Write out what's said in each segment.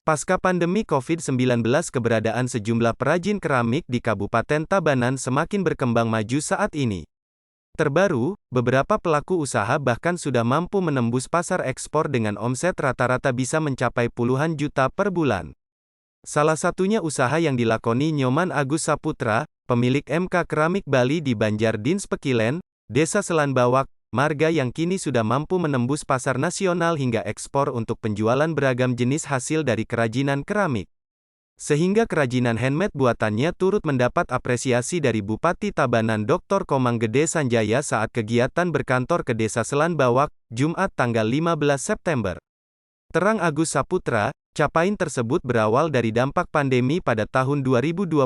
Pasca pandemi COVID-19, keberadaan sejumlah perajin keramik di Kabupaten Tabanan semakin berkembang maju saat ini. Terbaru, beberapa pelaku usaha bahkan sudah mampu menembus pasar ekspor dengan omset rata-rata bisa mencapai puluhan juta per bulan. Salah satunya usaha yang dilakoni Nyoman Agus Saputra, pemilik MK Keramik Bali di Banjardins Pekilen, Desa Selanbawak, Marga yang kini sudah mampu menembus pasar nasional hingga ekspor untuk penjualan beragam jenis hasil dari kerajinan keramik. Sehingga kerajinan handmade buatannya turut mendapat apresiasi dari Bupati Tabanan Dr. Komang Gede Sanjaya saat kegiatan berkantor ke Desa Selanbawak, Jumat tanggal 15 September. Terang Agus Saputra, capaian tersebut berawal dari dampak pandemi pada tahun 2021,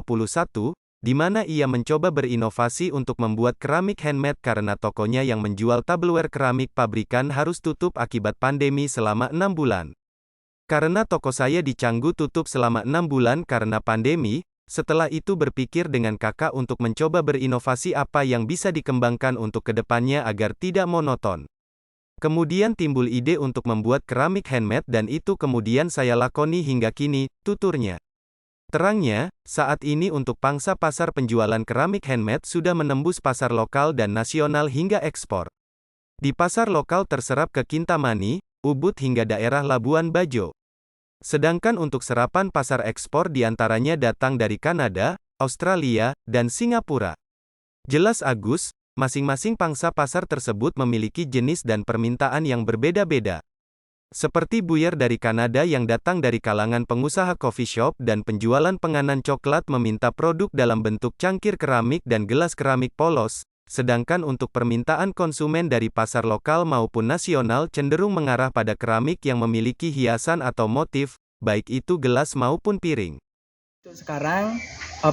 di mana ia mencoba berinovasi untuk membuat keramik handmade karena tokonya yang menjual tableware keramik pabrikan harus tutup akibat pandemi selama 6 bulan. Karena toko saya di Canggu tutup selama 6 bulan karena pandemi, setelah itu berpikir dengan kakak untuk mencoba berinovasi apa yang bisa dikembangkan untuk kedepannya agar tidak monoton. Kemudian timbul ide untuk membuat keramik handmade dan itu kemudian saya lakoni hingga kini, tuturnya. Terangnya, saat ini untuk pangsa pasar penjualan keramik handmade sudah menembus pasar lokal dan nasional hingga ekspor. Di pasar lokal terserap ke Kintamani, Ubud hingga daerah Labuan Bajo. Sedangkan untuk serapan pasar ekspor diantaranya datang dari Kanada, Australia, dan Singapura. Jelas Agus, masing-masing pangsa pasar tersebut memiliki jenis dan permintaan yang berbeda-beda. Seperti buyer dari Kanada yang datang dari kalangan pengusaha coffee shop dan penjualan penganan coklat meminta produk dalam bentuk cangkir keramik dan gelas keramik polos, sedangkan untuk permintaan konsumen dari pasar lokal maupun nasional cenderung mengarah pada keramik yang memiliki hiasan atau motif, baik itu gelas maupun piring. Sekarang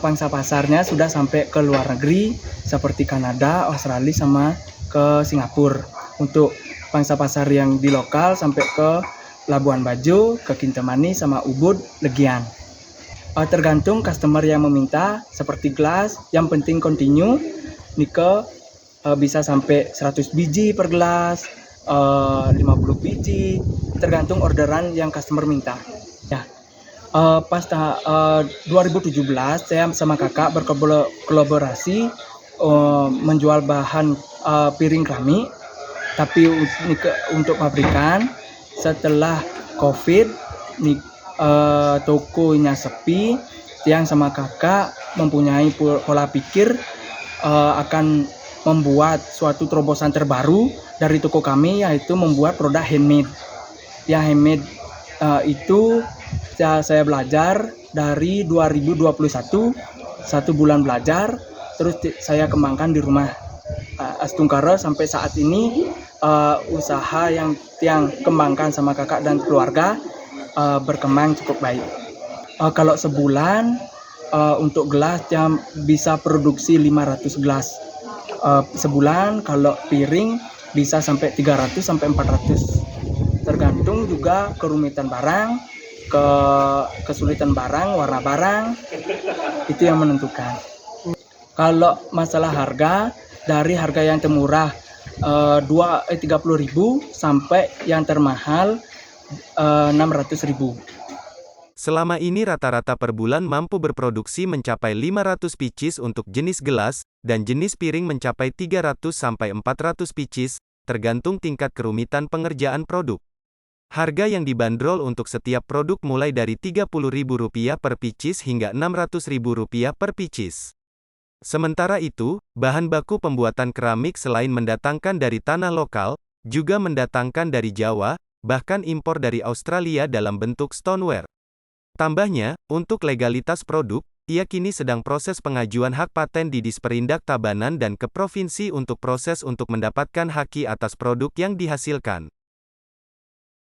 pangsa pasarnya sudah sampai ke luar negeri seperti Kanada, Australia, sama ke Singapura. Untuk pangsa pasar yang di lokal sampai ke Labuan Bajo, ke Kintamani, sama Ubud, Legian. Tergantung customer yang meminta, seperti gelas, yang penting continue, Nike bisa sampai 100 biji per gelas, 50 biji, tergantung orderan yang customer minta. Ya, pas 2017 saya sama kakak berkolaborasi menjual bahan piring keramik. Tapi untuk pabrikan, setelah COVID, tokonya sepi, Tiang sama kakak mempunyai pola pikir akan membuat suatu terobosan terbaru dari toko kami, yaitu membuat produk handmade. Yang handmade itu saya belajar dari 2021, 1 bulan belajar, terus saya kembangkan di rumah. Astungkara sampai saat ini usaha yang Tiang kembangkan sama kakak dan keluarga berkembang cukup baik. Kalau sebulan untuk gelas Tiang bisa produksi 500 gelas sebulan. Kalau piring bisa sampai 300 sampai 400. Tergantung juga kerumitan barang, kesulitan barang, warna barang, itu yang menentukan. Kalau masalah harga, dari harga yang termurah 30.000 sampai yang termahal 600.000. Selama ini rata-rata per bulan mampu berproduksi mencapai 500 pieces untuk jenis gelas, dan jenis piring mencapai 300 sampai 400 pieces, tergantung tingkat kerumitan pengerjaan produk. Harga yang dibanderol untuk setiap produk mulai dari Rp30.000 per pieces hingga Rp600.000 per pieces. Sementara itu, bahan baku pembuatan keramik selain mendatangkan dari tanah lokal, juga mendatangkan dari Jawa, bahkan impor dari Australia dalam bentuk stoneware. Tambahnya, untuk legalitas produk, ia kini sedang proses pengajuan hak paten di Disperindak Tabanan dan ke provinsi untuk proses untuk mendapatkan haki atas produk yang dihasilkan.